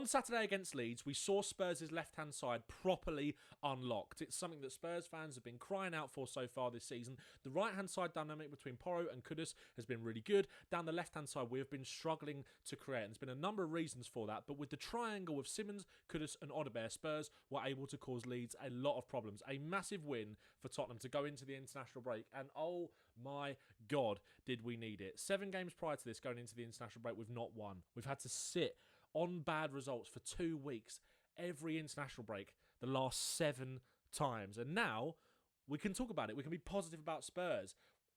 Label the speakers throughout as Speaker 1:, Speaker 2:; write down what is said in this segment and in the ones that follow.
Speaker 1: On Saturday against Leeds, we saw Spurs' left-hand side properly unlocked. It's something that Spurs fans have been crying out for so far this season. The right-hand side dynamic between Porro and Kudus has been really good. Down the left-hand side, we have been struggling to create. And there's been a number of reasons for that. But with the triangle of Simons, Kudus and Odobert, Spurs were able to cause Leeds a lot of problems. A massive win for Tottenham to go into the international break. And oh my God, did we need it. 7 games prior to this, going into the international break, we've not won. We've had to sit on bad results for 2 weeks, every international break, the last 7 times. And now we can talk about it. We can be positive about Spurs.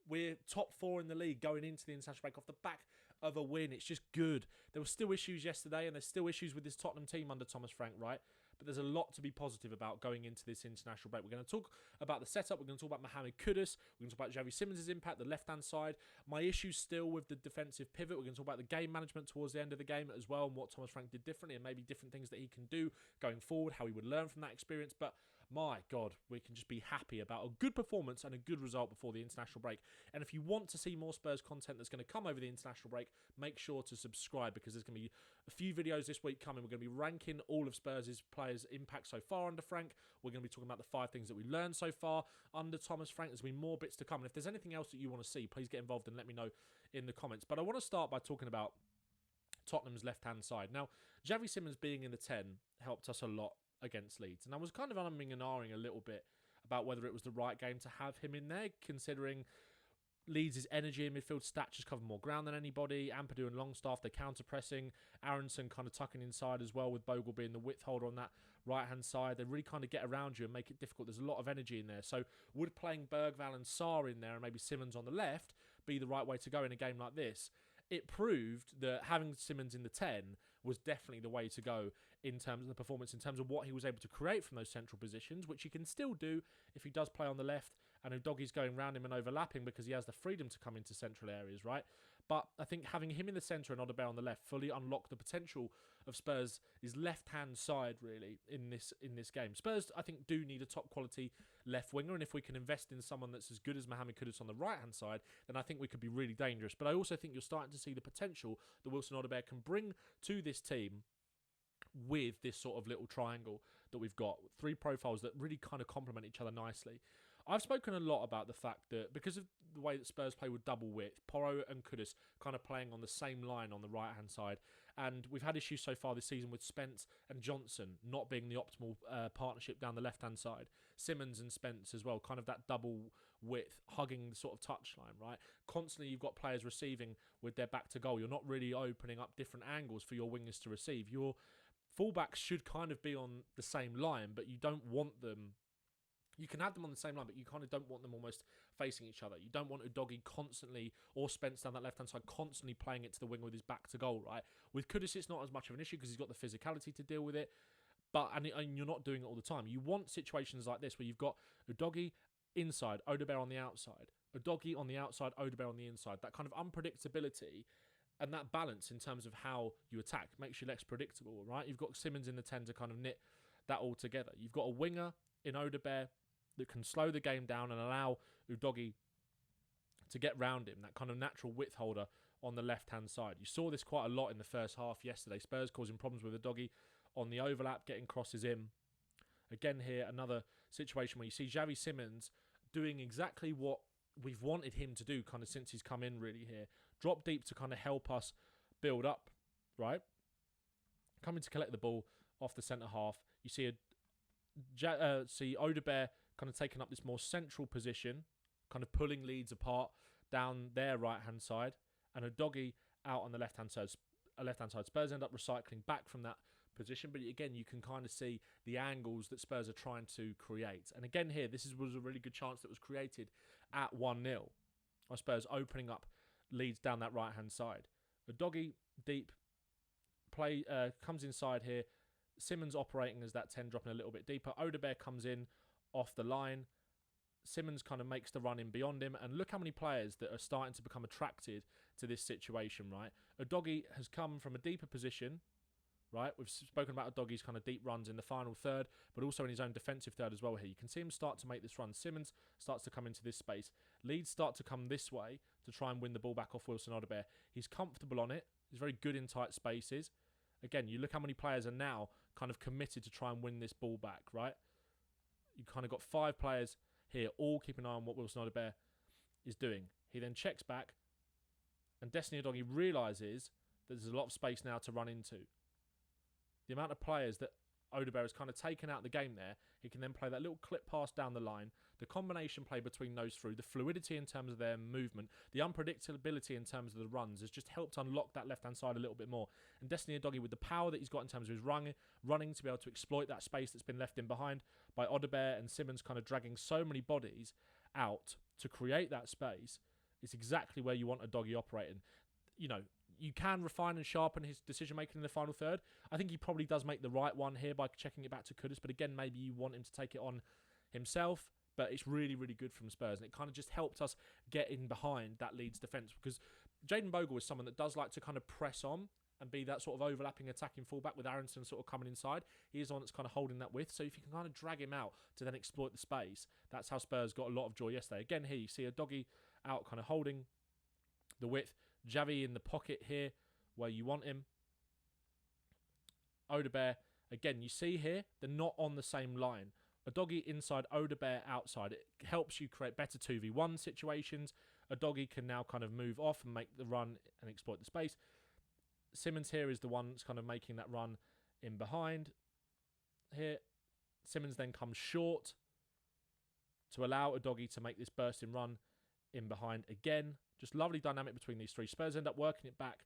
Speaker 1: We're top 4 in the league going into the international break off the back of a win. It's just good. There were still issues yesterday, and there's still issues with this Tottenham team under Thomas Frank, right? But there's a lot to be positive about going into this international break. We're going to talk about the setup. We're going to talk about Mohammed Kudus. We're going to talk about Xavi Simons' impact, the left-hand side. My issues still with the defensive pivot. We're going to talk about the game management towards the end of the game as well, and what Thomas Frank did differently, and maybe different things that he can do going forward, how he would learn from that experience. But my God, we can just be happy about a good performance and a good result before the international break. And if you want to see more Spurs content that's going to come over the international break, make sure to subscribe, because there's going to be a few videos this week coming. We're going to be ranking all of Spurs' players' impact so far under Frank. We're going to be talking about the 5 things that we learned so far under Thomas Frank. There's going to be more bits to come. And if there's anything else that you want to see, please get involved and let me know in the comments. But I want to start by talking about Tottenham's left-hand side. Now, Xavi Simons being in the 10 helped us a lot against Leeds. And I was kind of umming and ahhing a little bit about whether it was the right game to have him in there, considering Leeds' energy in midfield, Statures cover more ground than anybody. Ampadu and Longstaff, they're counter-pressing. Aronson kind of tucking inside as well, with Bogle being the width holder on that right-hand side. They really kind of get around you and make it difficult. There's a lot of energy in there. So would playing Bergvall and Sarr in there and maybe Simons on the left be the right way to go in a game like this? It proved that having Simons in the 10 was definitely the way to go in terms of the performance, in terms of what he was able to create from those central positions, which he can still do if he does play on the left and Udogie's going round him and overlapping, because he has the freedom to come into central areas, right? But I think having him in the centre and Odobert on the left fully unlocked the potential of Spurs' left-hand side, really, in this game. Spurs, I think, do need a top-quality left winger, and if we can invest in someone that's as good as Mohammed Kudus on the right-hand side, then I think we could be really dangerous. But I also think you're starting to see the potential that Wilson-Odobert can bring to this team with this sort of little triangle that we've got. 3 profiles that really kind of complement each other nicely. I've spoken a lot about the fact that because of the way that Spurs play with double width, Porro and Kudus kind of playing on the same line on the right-hand side, and we've had issues so far this season with Spence and Johnson not being the optimal partnership down the left-hand side. Simons and Spence as well, kind of that double width, hugging the sort of touchline, right? Constantly you've got players receiving with their back to goal. You're not really opening up different angles for your wingers to receive. Your fullbacks should kind of be on the same line, but you don't want them. You can have them on the same line, but you kind of don't want them almost facing each other. You don't want Udogie constantly, or Spence down that left-hand side, constantly playing it to the wing with his back to goal, right? With Kudus, it's not as much of an issue because he's got the physicality to deal with it, and you're not doing it all the time. You want situations like this where you've got Udogie inside, Odobert on the outside, Udogie on the outside, Odobert on the inside. That kind of unpredictability and that balance in terms of how you attack makes you less predictable, right? You've got Simons in the 10 to kind of knit that all together. You've got a winger in Odobert that can slow the game down and allow Udogie to get round him, that kind of natural width holder on the left-hand side. You saw this quite a lot in the first half yesterday. Spurs causing problems with Udogie on the overlap, getting crosses in. Again here, another situation where you see Xavi Simons doing exactly what we've wanted him to do kind of since he's come in really here. Drop deep to kind of help us build up, right? Coming to collect the ball off the centre half. You see Odobert kind of taking up this more central position, kind of pulling Leeds apart down their right-hand side, and Udogie out on the left-hand side. Spurs end up recycling back from that position, but again, you can kind of see the angles that Spurs are trying to create. And again here, this was a really good chance that was created at 1-0. Spurs opening up Leeds down that right-hand side. Udogie deep, comes inside here. Simons operating as that 10, dropping a little bit deeper. Odobert comes in off the line. Simons kind of makes the run in beyond him. And look how many players that are starting to become attracted to this situation, right? Udogie has come from a deeper position, right? We've spoken about Udogie's kind of deep runs in the final third, but also in his own defensive third as well here. You can see him start to make this run. Simons starts to come into this space. Leeds start to come this way to try and win the ball back off Wilson-Odobert. He's comfortable on it. He's very good in tight spaces. Again, you look how many players are now kind of committed to try and win this ball back, right? You kind of got 5 players here, all keeping an eye on what Simons-Odobert is doing. He then checks back, and Simons-Odobert-Udogie realises that there's a lot of space now to run into. The amount of players that Odobert has kind of taken out the game there, he can then play that little clip pass down the line, the combination play between those three, the fluidity in terms of their movement, the unpredictability in terms of the runs has just helped unlock that left-hand side a little bit more. And Simons-Odobert-Udogie, with the power that he's got in terms of his running to be able to exploit that space that's been left in behind by Odobert and Simons kind of dragging so many bodies out to create that space, it's exactly where you want Udogie operating. You know, you can refine and sharpen his decision-making in the final third. I think he probably does make the right one here by checking it back to Kudus, but again, maybe you want him to take it on himself, but it's really, really good from Spurs, and it kind of just helped us get in behind that Leeds defence, because Jayden Bogle is someone that does like to kind of press on and be that sort of overlapping attacking fullback with Aaronson sort of coming inside. He is the one that's kind of holding that width, so if you can kind of drag him out to then exploit the space, that's how Spurs got a lot of joy yesterday. Again here, you see Udogie out kind of holding the width, Xavi in the pocket here where you want him. Odobert, again, you see here, they're not on the same line. Udogie inside, Odobert outside. It helps you create better 2v1 situations. Udogie can now kind of move off and make the run and exploit the space. Simons here is the one that's kind of making that run in behind. Here, Simons then comes short to allow Udogie to make this bursting run in behind again. Just lovely dynamic between these three. Spurs end up working it back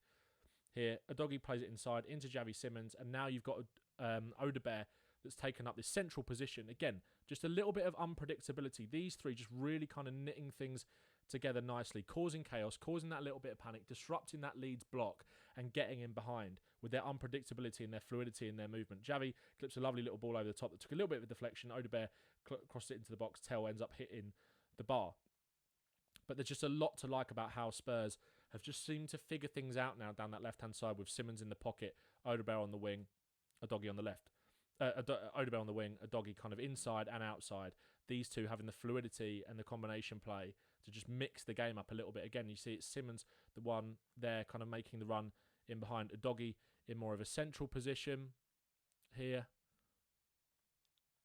Speaker 1: here. Udogie plays it inside into Xavi Simons, and now you've got Odobert that's taken up this central position. Again, just a little bit of unpredictability. These three just really kind of knitting things together nicely, causing chaos, causing that little bit of panic, disrupting that Leeds block and getting in behind with their unpredictability and their fluidity in their movement. Xavi clips a lovely little ball over the top that took a little bit of a deflection. Odobert crossed it into the box. Tell ends up hitting the bar. But there's just a lot to like about how Spurs have just seemed to figure things out now down that left-hand side with Simons in the pocket, Odobert on the wing, Udogie on the left. Odobert on the wing, Udogie kind of inside and outside. These two having the fluidity and the combination play to just mix the game up a little bit. Again, you see it's Simons, the one there kind of making the run in behind. Udogie in more of a central position here.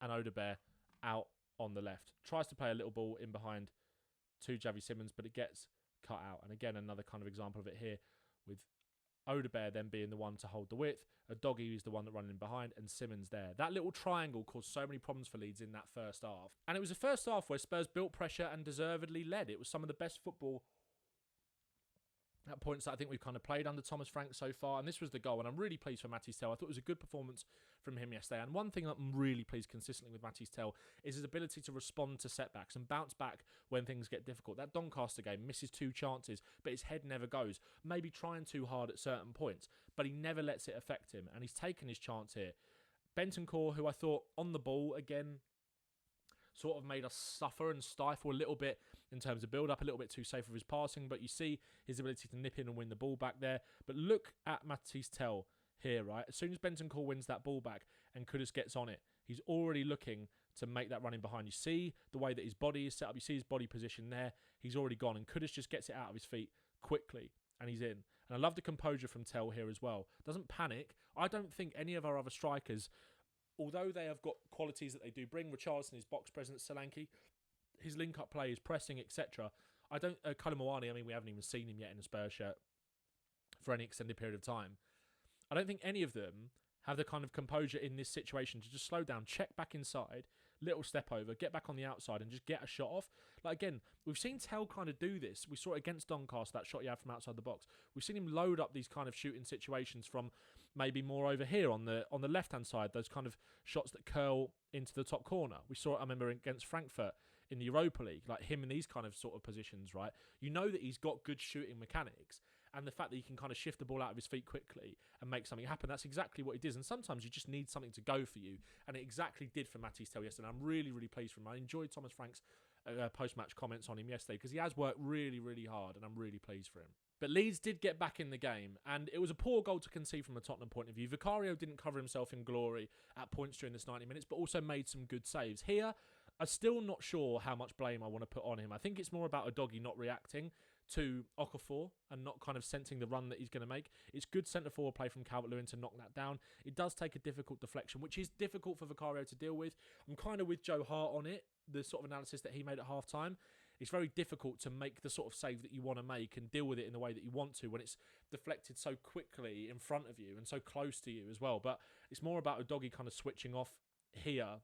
Speaker 1: And Odobert out on the left. Tries to play a little ball in behind to Xavi Simons, but it gets cut out. And again, another kind of example of it here with Odobert then being the one to hold the width, Udogie is the one that running behind, and Simons there. That little triangle caused so many problems for Leeds in that first half. And it was a first half where Spurs built pressure and deservedly led. It was some of the best football at points that I think we've kind of played under Thomas Frank so far, and this was the goal, and I'm really pleased for Mathys Tel. I thought it was a good performance from him yesterday, and one thing that I'm really pleased consistently with Mathys Tel is his ability to respond to setbacks and bounce back when things get difficult. That Doncaster game, misses 2 chances, but his head never goes, maybe trying too hard at certain points, but he never lets it affect him, and he's taken his chance here. Bentancur, who I thought on the ball, again, sort of made us suffer and stifle a little bit in terms of build-up, a little bit too safe with his passing, but you see his ability to nip in and win the ball back there. But look at Mathys Tel here, right? As soon as Bentancur wins that ball back and Kudus gets on it, he's already looking to make that run in behind. You see the way that his body is set up, you see his body position there, he's already gone, and Kudus just gets it out of his feet quickly, and he's in. And I love the composure from Tel here as well. Doesn't panic. I don't think any of our other strikers, although they have got qualities that they do bring, Richarlison, his box presence, Solanke, his link-up play, his pressing, etc. I don't... Kolo Muani, I mean, we haven't even seen him yet in a Spurs shirt for any extended period of time. I don't think any of them have the kind of composure in this situation to just slow down, check back inside, little step over, get back on the outside and just get a shot off. Like, again, we've seen Tel kind of do this. We saw it against Doncaster, that shot he had from outside the box. We've seen him load up these kind of shooting situations from maybe more over here on the left-hand side, those kind of shots that curl into the top corner. We saw it, I remember, against Frankfurt in the Europa League, like him in these kind of sort of positions, right? You know that he's got good shooting mechanics, and the fact that he can kind of shift the ball out of his feet quickly and make something happen, that's exactly what he does. And sometimes you just need something to go for you, and it exactly did for Mathys Tel yesterday. I'm really, really pleased for him. I enjoyed Thomas Frank's post-match comments on him yesterday because he has worked really, really hard, and I'm really pleased for him. But Leeds did get back in the game, and it was a poor goal to concede from a Tottenham point of view. Vicario didn't cover himself in glory at points during this 90 minutes, but also made some good saves. Here, I'm still not sure how much blame I want to put on him. I think it's more about Udogie not reacting to Okafor and not kind of sensing the run that he's going to make. It's good centre-forward play from Calvert-Lewin to knock that down. It does take a difficult deflection, which is difficult for Vicario to deal with. I'm kind of with Joe Hart on it, the sort of analysis that he made at half-time. It's very difficult to make the sort of save that you want to make and deal with it in the way that you want to when it's deflected so quickly in front of you and so close to you as well. But it's more about Udogie kind of switching off here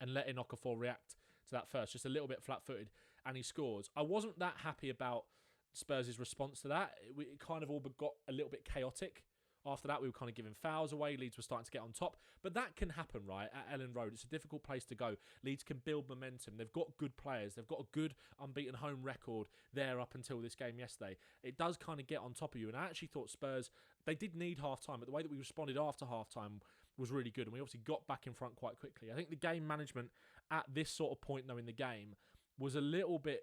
Speaker 1: and letting Okafor react to that first, just a little bit flat-footed, and he scores. I wasn't that happy about Spurs' response to that. It kind of all got a little bit chaotic. After that, we were kind of giving fouls away. Leeds were starting to get on top. But that can happen, right, at Ellen Road. It's a difficult place to go. Leeds can build momentum. They've got good players. They've got a good unbeaten home record there up until this game yesterday. It does kind of get on top of you. And I actually thought Spurs, they did need half-time, but the way that we responded after half-time was really good. And we obviously got back in front quite quickly. I think the game management at this sort of point, though, in the game was a little bit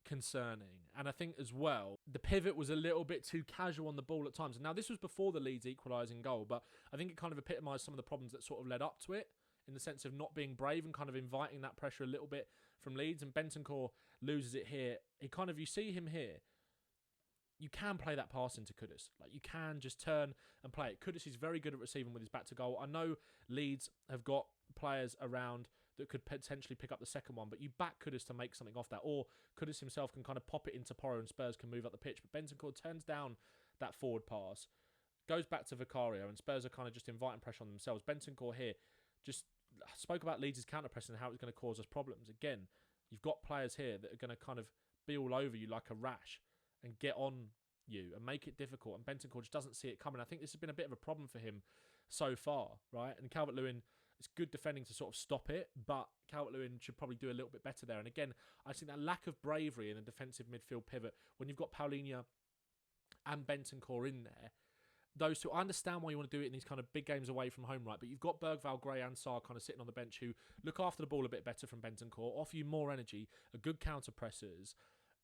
Speaker 1: concerning. And I think as well, the pivot was a little bit too casual on the ball at times. And now this was before the Leeds equalising goal, but I think it kind of epitomised some of the problems that sort of led up to it, in the sense of not being brave and kind of inviting that pressure a little bit from Leeds. And Bentancur loses it here. You see him here, you can play that pass into Kudus. Like, you can just turn and play it. Kudus is very good at receiving with his back to goal. I know Leeds have got players around that could potentially pick up the second one, but you back Kudus to make something off that, or Kudus himself can kind of pop it into Porro and Spurs can move up the pitch. But Bentancur turns down that forward pass, goes back to Vicario, and Spurs are kind of just inviting pressure on themselves. Bentancur here just spoke about Leeds' counter-pressing and how it's going to cause us problems. Again, you've got players here that are going to kind of be all over you like a rash and get on you and make it difficult, and Bentancur just doesn't see it coming. I think this has been a bit of a problem for him so far, right? And Calvert-Lewin, it's good defending to sort of stop it, but Calvert-Lewin should probably do a little bit better there. And again, I think that lack of bravery in a defensive midfield pivot, when you've got Paulinho and Bentancur in there, those two, I understand why you want to do it in these kind of big games away from home, right? But you've got Bergvall, Gray and Sarr kind of sitting on the bench who look after the ball a bit better from Bentancur, offer you more energy, are good counter-pressers,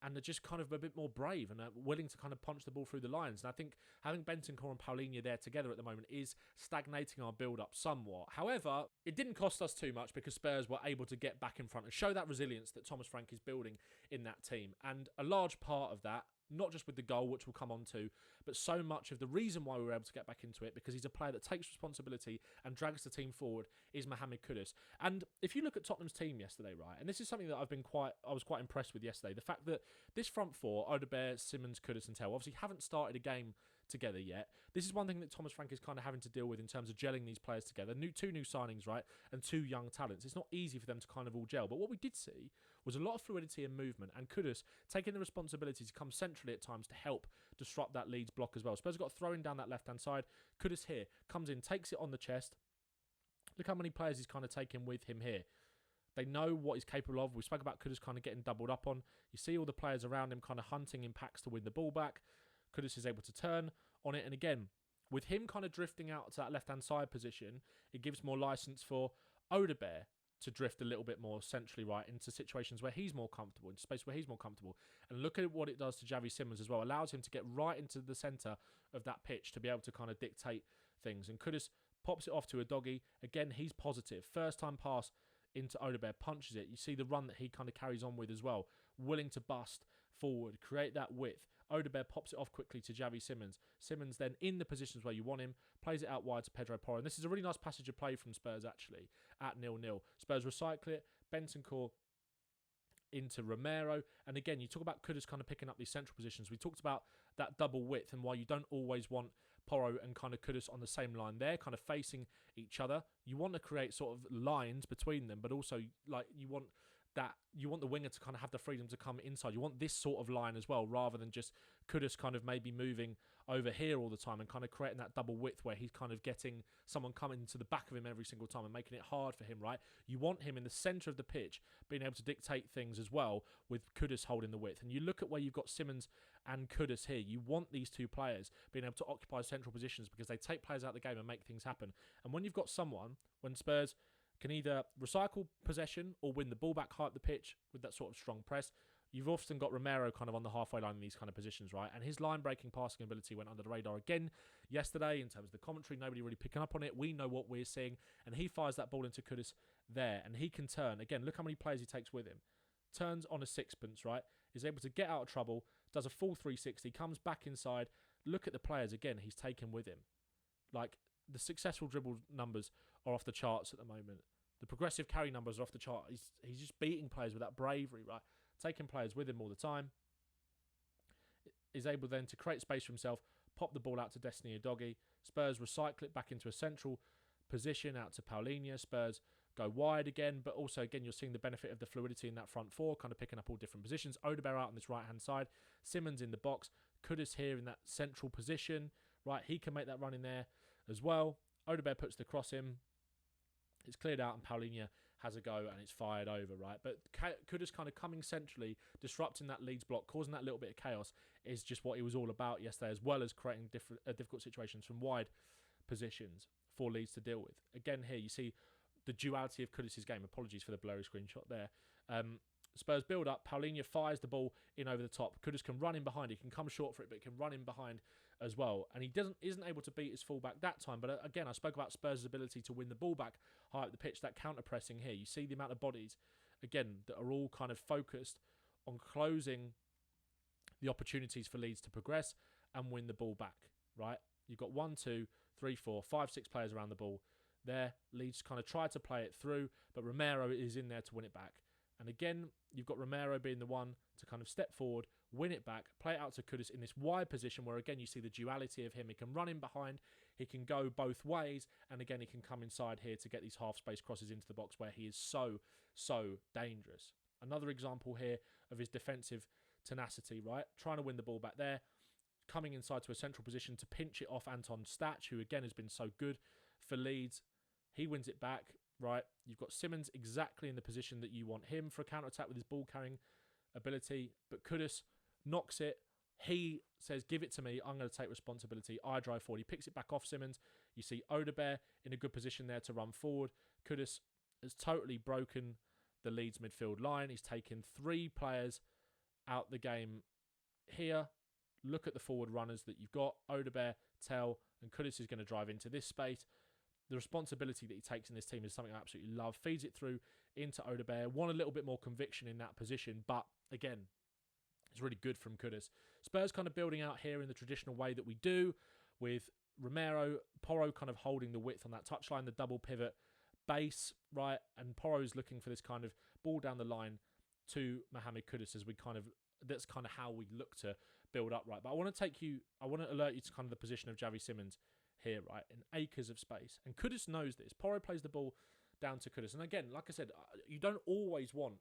Speaker 1: and they're just kind of a bit more brave and are willing to kind of punch the ball through the lines. And I think having Bentancur and Paulinho there together at the moment is stagnating our build-up somewhat. However, it didn't cost us too much because Spurs were able to get back in front and show that resilience that Thomas Frank is building in that team. And a large part of that, not just with the goal, which we'll come on to, but so much of the reason why we were able to get back into it, because he's a player that takes responsibility and drags the team forward, is Mohammed Kudus. And if you look at Tottenham's team yesterday, right, and this is something that I was quite impressed with yesterday, the fact that this front four, Odobert, Simons, Kudus and Tell, obviously haven't started a game together yet. This is one thing that Thomas Frank is kind of having to deal with in terms of gelling these players together. Two new signings, right, and two young talents. It's not easy for them to kind of all gel, but what we did see was a lot of fluidity and movement, and Kudus taking the responsibility to come centrally at times to help disrupt that Leeds block as well. Spurs got throwing down that left-hand side. Kudus here comes in, takes it on the chest. Look how many players he's kind of taken with him here. They know what he's capable of. We spoke about Kudus kind of getting doubled up on. You see all the players around him kind of hunting in packs to win the ball back. Kudus is able to turn on it. And again, with him kind of drifting out to that left-hand side position, it gives more license for Odobert to drift a little bit more centrally right into situations where he's more comfortable, into space where he's more comfortable. And look at what it does to Xavi Simons as well. Allows him to get right into the centre of that pitch to be able to kind of dictate things. And Kudus pops it off to Udogie. Again, he's positive. First time pass into Odobert, punches it. You see the run that he kind of carries on with as well. Willing to bust forward, create that width. Odobert pops it off quickly to Xavi Simons. Simons then in the positions where you want him, plays it out wide to Pedro Porro. And this is a really nice passage of play from Spurs actually at 0-0. Spurs recycle it. Bentancur into Romero. And again, you talk about Kudus kind of picking up these central positions. We talked about that double width and why you don't always want Porro and kind of Kudus on the same line there, kind of facing each other. You want to create sort of lines between them, but also like you want the winger to kind of have the freedom to come inside. You want this sort of line as well, rather than just Kudus kind of maybe moving over here all the time and kind of creating that double width where he's kind of getting someone coming to the back of him every single time and making it hard for him, right? You want him in the centre of the pitch, being able to dictate things as well, with Kudus holding the width. And you look at where you've got Simons and Kudus here. You want these two players being able to occupy central positions because they take players out of the game and make things happen. And when you've got someone, when Spurs can either recycle possession or win the ball back high up the pitch with that sort of strong press, you've often got Romero kind of on the halfway line in these kind of positions, right? And his line-breaking passing ability went under the radar again yesterday in terms of the commentary. Nobody really picking up on it. We know what we're seeing. And he fires that ball into Kudus there. And he can turn. Again, look how many players he takes with him. Turns on a sixpence, right? is able to get out of trouble, does a full 360, comes back inside. Look at the players again he's taken with him. Like, the successful dribble numbers are off the charts at the moment. The progressive carry numbers are off the chart. He's just beating players with that bravery, right? Taking players with him all the time. Is able then to create space for himself, pop the ball out to Simons-Odobert-Udogie. Spurs recycle it back into a central position out to Paulinho. Spurs go wide again, but also, again, you're seeing the benefit of the fluidity in that front four, kind of picking up all different positions. Odobert out on this right-hand side. Simons in the box. Kudus here in that central position, right? He can make that run in there as well. Odobert puts the cross in. It's cleared out and Paulinho has a go and it's fired over, right? But Kudus kind of coming centrally, disrupting that Leeds block, causing that little bit of chaos is just what he was all about yesterday, as well as creating difficult situations from wide positions for Leeds to deal with. Again, here you see the duality of Kudus' game. Apologies for the blurry screenshot there. Spurs build up. Paulinho fires the ball in over the top. Kudus can run in behind. He can come short for it, but he can run in behind as well. And he isn't able to beat his fullback that time. But again, I spoke about Spurs' ability to win the ball back high up the pitch, that counter-pressing here. You see the amount of bodies, again, that are all kind of focused on closing the opportunities for Leeds to progress and win the ball back, right? You've got 1, 2, 3, 4, 5, 6 players around the ball. There, Leeds kind of try to play it through, but Romero is in there to win it back. And again, you've got Romero being the one to kind of step forward, win it back, play it out to Kudus in this wide position where, again, you see the duality of him. He can run in behind, he can go both ways, and again, he can come inside here to get these half-space crosses into the box where he is so, so dangerous. Another example here of his defensive tenacity, right? Trying to win the ball back there, coming inside to a central position to pinch it off Anton Stach, who, again, has been so good for Leeds. He wins it back. Right, you've got Simons exactly in the position that you want him for a counter-attack with his ball-carrying ability, but Kudus knocks it. He says, give it to me, I'm going to take responsibility. I drive forward. He picks it back off Simons. You see Odobert in a good position there to run forward. Kudus has totally broken the Leeds midfield line. He's taken 3 players out the game here. Look at the forward runners that you've got. Odobert, Tell, and Kudus is going to drive into this space. The responsibility that he takes in this team is something I absolutely love. Feeds it through into Odobert. Want a little bit more conviction in that position, but again, it's really good from Kudus. Spurs kind of building out here in the traditional way that we do, with Romero, Porro kind of holding the width on that touchline, the double pivot base, right? And Porro's looking for this kind of ball down the line to Mohammed Kudus as we kind of, that's kind of how we look to build up, right? But I want to alert you to kind of the position of Xavi Simons here, right, in acres of space. And Kudus knows this. Porro plays the ball down to Kudus. And again, like I said, you don't always want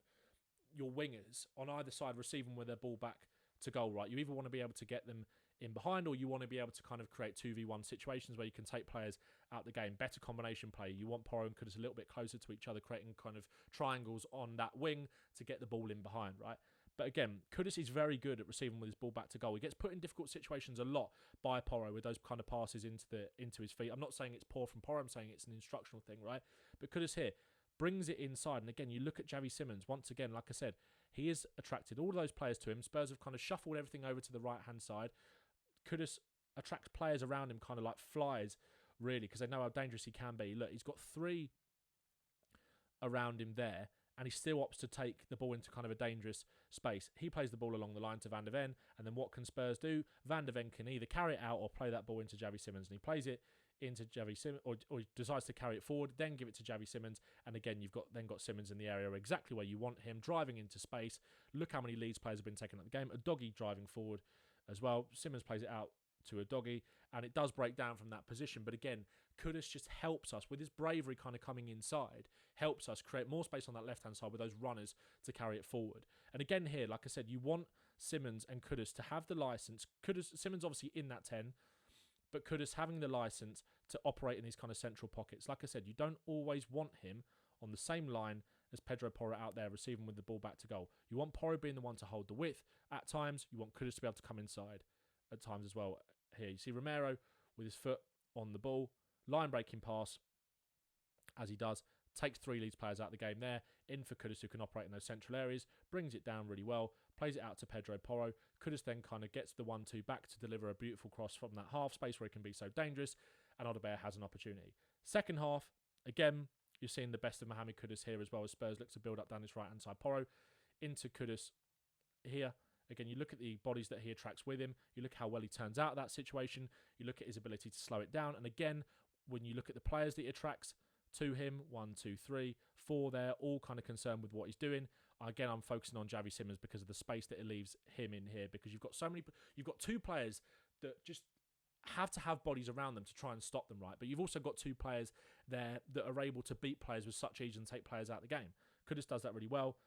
Speaker 1: your wingers on either side receiving with their ball back to goal, right? You either want to be able to get them in behind, or you want to be able to kind of create 2v1 situations where you can take players out the game. Better combination play. You want Porro and Kudus a little bit closer to each other, creating kind of triangles on that wing to get the ball in behind, right? But again, Kudus is very good at receiving with his ball back to goal. He gets put in difficult situations a lot by Porro with those kind of passes into his feet. I'm not saying it's poor from Porro. I'm saying it's an instructional thing, right? But Kudus here brings it inside. And again, you look at Xavi Simons. Once again, like I said, he has attracted all of those players to him. Spurs have kind of shuffled everything over to the right-hand side. Kudus attracts players around him kind of like flies, really, because they know how dangerous he can be. Look, he's got 3 around him there, and he still opts to take the ball into kind of a dangerous space. He plays the ball along the line to Van der Ven, and then what can Spurs do? Van der Ven can either carry it out or play that ball into Xavi Simons, and he plays it into Xavi Simons, or he decides to carry it forward, then give it to Xavi Simons, and again, you've got Simons in the area exactly where you want him, driving into space. Look how many Leeds players have been taken out the game. Udogie driving forward as well. Simons plays it out to Udogie, and it does break down from that position. But again, Kudus just helps us with his bravery kind of coming inside, helps us create more space on that left-hand side with those runners to carry it forward. And again here, like I said, you want Simons and Kudus to have the license. Simons obviously in that 10, but Kudus having the license to operate in these kind of central pockets. Like I said, you don't always want him on the same line as Pedro Porro out there receiving with the ball back to goal. You want Porro being the one to hold the width at times. You want Kudus to be able to come inside at times as well. Here you see Romero with his foot on the ball, line breaking pass as he does, takes 3 Leeds players out of the game there, in for Kudus, who can operate in those central areas, brings it down really well, plays it out to Pedro Porro. Kudus then kind of gets the 1-2 back to deliver a beautiful cross from that half space where it can be so dangerous, and Odobert has an opportunity. Second half, again, you're seeing the best of Mohammed Kudus here as well, as Spurs look to build up down this right-hand side. Porro into Kudus here, Again, you look at the bodies that he attracts with him. You look how well he turns out of that situation. You look at his ability to slow it down. And again, when you look at the players that he attracts to him, 1, 2, 3, 4 there, all kind of concerned with what he's doing. Again, I'm focusing on Xavi Simons because of the space that it leaves him in here, because you've got you've got 2 players that just have to have bodies around them to try and stop them, right? But you've also got 2 players there that are able to beat players with such ease and take players out of the game. Kudus does that really well,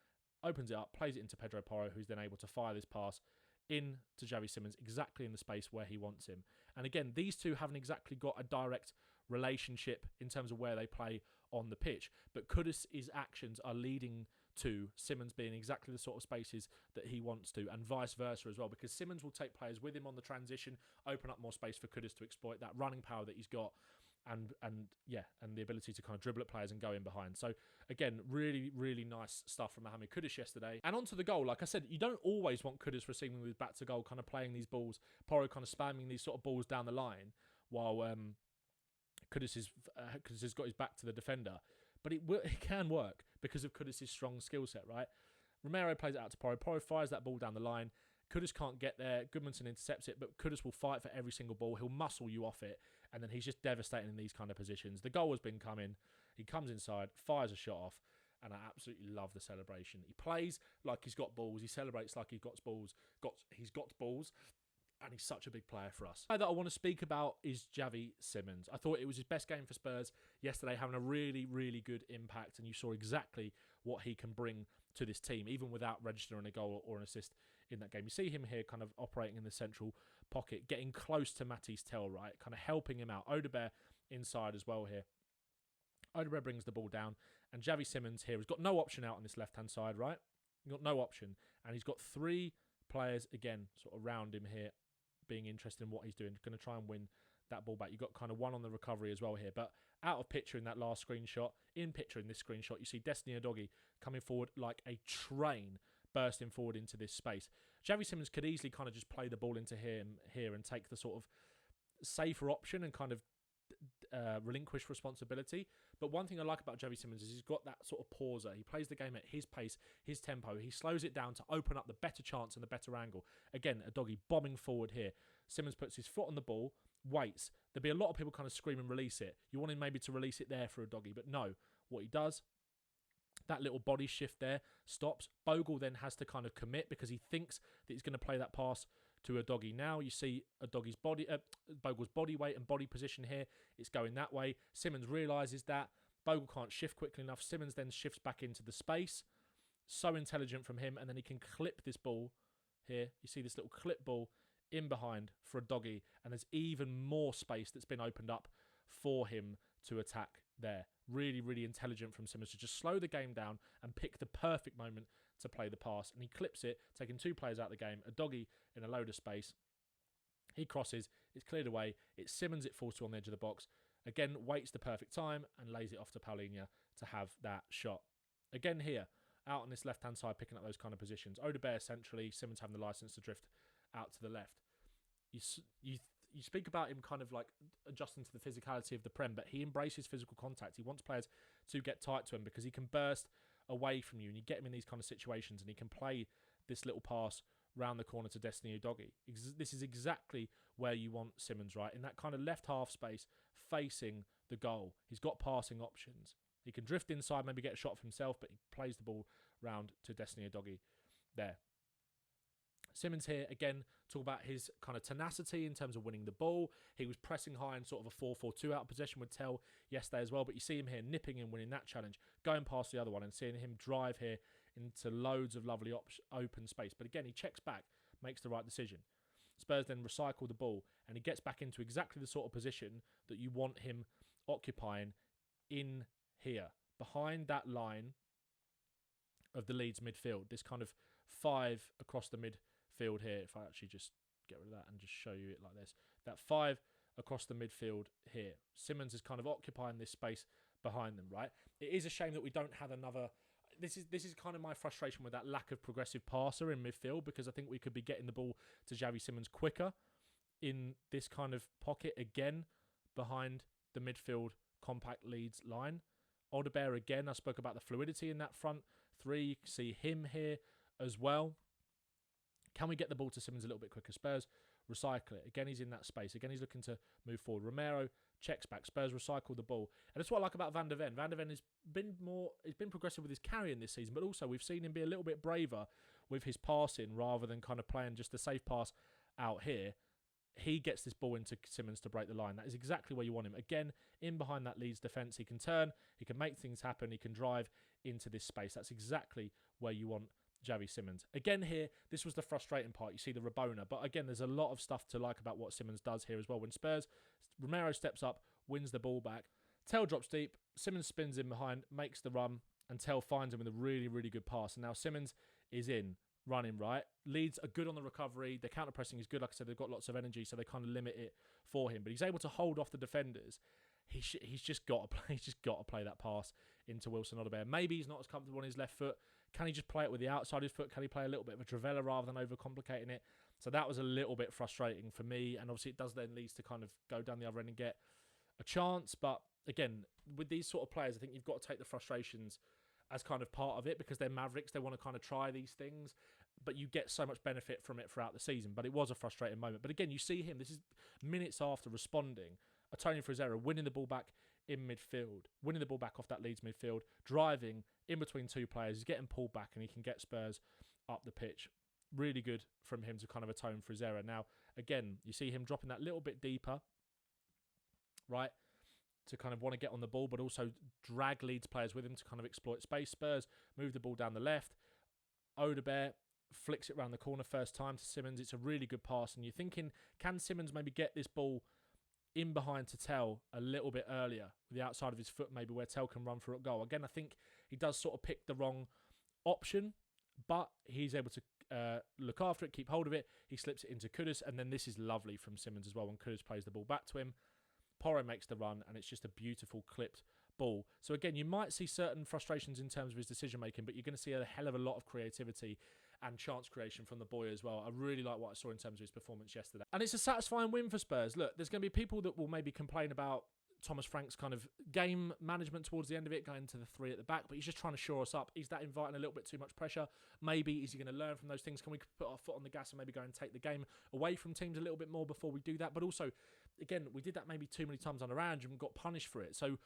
Speaker 1: opens it up, plays it into Pedro Porro, who's then able to fire this pass in to Xavi Simons exactly in the space where he wants him. And again, these two haven't exactly got a direct relationship in terms of where they play on the pitch, but Kudus' actions are leading to Simons being exactly the sort of spaces that he wants to, and vice versa as well, because Simons will take players with him on the transition, open up more space for Kudus to exploit that running power that he's got, and the ability to kind of dribble at players and go in behind. So again, really, really nice stuff from Mohammed Kudus yesterday. And onto the goal, like I said, you don't always want Kudus receiving with back to goal, kind of playing these balls, Porro kind of spamming these sort of balls down the line, while Kudus has got his back to the defender. But it can work because of Kudus' strong skill set, right? Romero plays it out to Porro. Porro fires that ball down the line. Kudus can't get there. Goodmanson intercepts it, but Kudus will fight for every single ball. He'll muscle you off it, and then he's just devastating in these kind of positions. The goal has been coming. He comes inside, fires a shot off, and I absolutely love the celebration. He plays like he's got balls. He celebrates like he's got balls. He's got balls. And he's such a big player for us. The guy that I want to speak about is Xavi Simons. I thought it was his best game for Spurs yesterday, having a really, really good impact, and you saw exactly what he can bring to this team, even without registering a goal or an assist in that game. You see him here kind of operating in the central pocket, getting close to Matisse Tel, right, kind of helping him out. Odobert inside as well here. Odobert brings the ball down, and Xavi Simons here has got no option out on this left-hand side, right? He's got no option, and he's got 3 players, again, sort of around him here, being interested in what he's doing, going to try and win that ball back. You've got kind of 1 on the recovery as well here, but out of picture in that last screenshot, in picture in this screenshot, you see Destiny-Udogie coming forward like a train, bursting forward into this space. Xavi Simons could easily kind of just play the ball into him here and take the sort of safer option and kind of relinquish responsibility. But one thing I like about Xavi Simons is he's got that sort of pauser. He plays the game at his pace, his tempo. He slows it down to open up the better chance and the better angle. Again, Udogie bombing forward here. Simons puts his foot on the ball, waits. There'll be a lot of people kind of scream and release it. You want him maybe to release it there for Udogie, but no. What he does, that little body shift there, stops. Bogle then has to kind of commit because he thinks that he's going to play that pass to Udogie. Now you see Udogie's Bogle's body weight and body position here. It's going that way. Simons realises that. Bogle can't shift quickly enough. Simons then shifts back into the space. So intelligent from him. And then he can clip this ball here. You see this little clip ball in behind for Udogie. And there's even more space that's been opened up for him to attack there. Really, really intelligent from Simons to just slow the game down and pick the perfect moment to play the pass. And he clips it, taking 2 players out of the game. Udogie in a load of space. He crosses. It's cleared away. It's Simons it falls to on the edge of the box. Again, waits the perfect time and lays it off to Paulinho to have that shot. Again here, out on this left-hand side, picking up those kind of positions. Odobert centrally, Simons having the license to drift out to the left. You speak about him kind of like adjusting to the physicality of the Prem, but he embraces physical contact. He wants players to get tight to him because he can burst away from you and you get him in these kind of situations and he can play this little pass round the corner to Destiny-Udogie. This is exactly where you want Simons, right? In that kind of left half space facing the goal. He's got passing options. He can drift inside, maybe get a shot for himself, but he plays the ball round to Destiny-Udogie there. Simons here, again, talk about his kind of tenacity in terms of winning the ball. He was pressing high in sort of a 4-4-2 out of possession with Tel yesterday as well, but you see him here nipping and winning that challenge, going past the other one and seeing him drive here into loads of lovely open space. But again, he checks back, makes the right decision. Spurs then recycle the ball and he gets back into exactly the sort of position that you want him occupying in here, behind that line of the Leeds midfield. This kind of 5 across the midfield here. If I actually just get rid of that and just show you it like this. That 5 across the midfield here. Simons is kind of occupying this space behind them, right? It is a shame that we don't have another... This is kind of my frustration with that lack of progressive passer in midfield, because I think we could be getting the ball to Xavi Simons quicker in this kind of pocket again behind the midfield compact Leeds line. Odobert again, I spoke about the fluidity in that front 3. You can see him here as well. Can we get the ball to Simons a little bit quicker? Spurs recycle it. Again, he's in that space. Again, he's looking to move forward. Romero checks back. Spurs recycle the ball. And that's what I like about Van der Ven. Van der Ven has been progressive with his carrying this season, but also we've seen him be a little bit braver with his passing rather than kind of playing just a safe pass out here. He gets this ball into Simons to break the line. That is exactly where you want him. Again, in behind that Leeds defence, he can turn, he can make things happen, he can drive into this space. That's exactly where you want Xavi Simons. Again here, this was the frustrating part. You see the Rabona. But again, there's a lot of stuff to like about what Simons does here as well. When Romero steps up, wins the ball back. Tell drops deep. Simons spins in behind, makes the run, and Tell finds him with a really, really good pass. And now Simons is in, running right. Leeds are good on the recovery. The counter-pressing is good. Like I said, they've got lots of energy, so they kind of limit it for him. But he's able to hold off the defenders. He's just got to play. He's just got to play that pass into Wilson-Odobert. Maybe he's not as comfortable on his left foot. Can he just play it with the outside of his foot? Can he play a little bit of a Travella rather than overcomplicating it? So that was a little bit frustrating for me. And obviously it does then lead to kind of go down the other end and get a chance. But again, with these sort of players, I think you've got to take the frustrations as kind of part of it because they're mavericks. They want to kind of try these things, but you get so much benefit from it throughout the season. But it was a frustrating moment. But again, you see him. This is minutes after responding, atoning for his error, winning the ball back in midfield, winning the ball back off that Leeds midfield, driving in between two players. He's getting pulled back and he can get Spurs up the pitch. Really good from him to kind of atone for his error. Now, again, you see him dropping that little bit deeper, right, to kind of want to get on the ball, but also drag Leeds players with him to kind of exploit space. Spurs move the ball down the left. Odobert flicks it around the corner first time to Simons. It's a really good pass, and you're thinking, can Simons maybe get this ball in behind to Tell a little bit earlier with the outside of his foot, maybe where Tell can run for a goal? Again, I think he does sort of pick the wrong option, but he's able to look after it, keep hold of it. He slips it into Kudus, and then this is lovely from Simons as well when Kudus plays the ball back to him. Porro makes the run, and it's just a beautiful clipped ball. So again, you might see certain frustrations in terms of his decision-making, but you're going to see a hell of a lot of creativity and chance creation from the boy as well. I really like what I saw in terms of his performance yesterday. And it's a satisfying win for Spurs. Look, there's going to be people that will maybe complain about Thomas Frank's kind of game management towards the end of it, going to the three at the back, but he's just trying to shore us up. Is that inviting a little bit too much pressure? Maybe. Is he going to learn from those things? Can we put our foot on the gas and maybe go and take the game away from teams a little bit more before we do that? But also, again, we did that maybe too many times on our own and got punished for it. So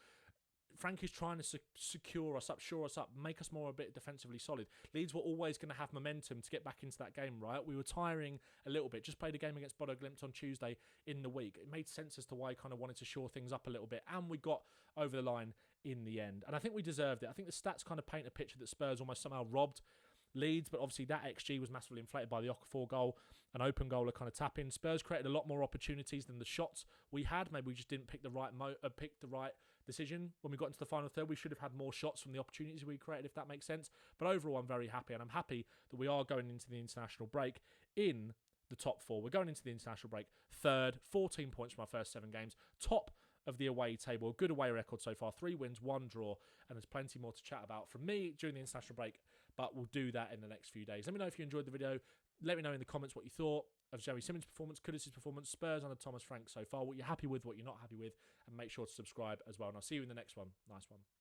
Speaker 1: Frank is trying to secure us up, shore us up, make us more a bit defensively solid. Leeds were always going to have momentum to get back into that game, right? We were tiring a little bit. Just played a game against Bodo Glimt on Tuesday in the week. It made sense as to why I kind of wanted to shore things up a little bit, and we got over the line in the end. And I think we deserved it. I think the stats kind of paint a picture that Spurs almost somehow robbed Leeds, but obviously that XG was massively inflated by the Okafor goal, an open goal, a kind of tap in. Spurs created a lot more opportunities than the shots we had. Maybe we just didn't pick the right decision when we got into the final third. We should have had more shots from the opportunities we created, if that makes sense. But overall, I'm very happy, and I'm happy that we are going into the international break in the top four. We're going into the international break third, 14 points from our first 7 games, top of the away table. A good away record so far, 3 wins, 1 draw, and there's plenty more to chat about from me during the international break, but we'll do that in the next few days. Let me know if you enjoyed the video. Let me know in the comments what you thought of Xavi Simons' performance, Kudus' performance, Spurs under Thomas Frank so far, what you're happy with, what you're not happy with, and make sure to subscribe as well. And I'll see you in the next one. Nice one.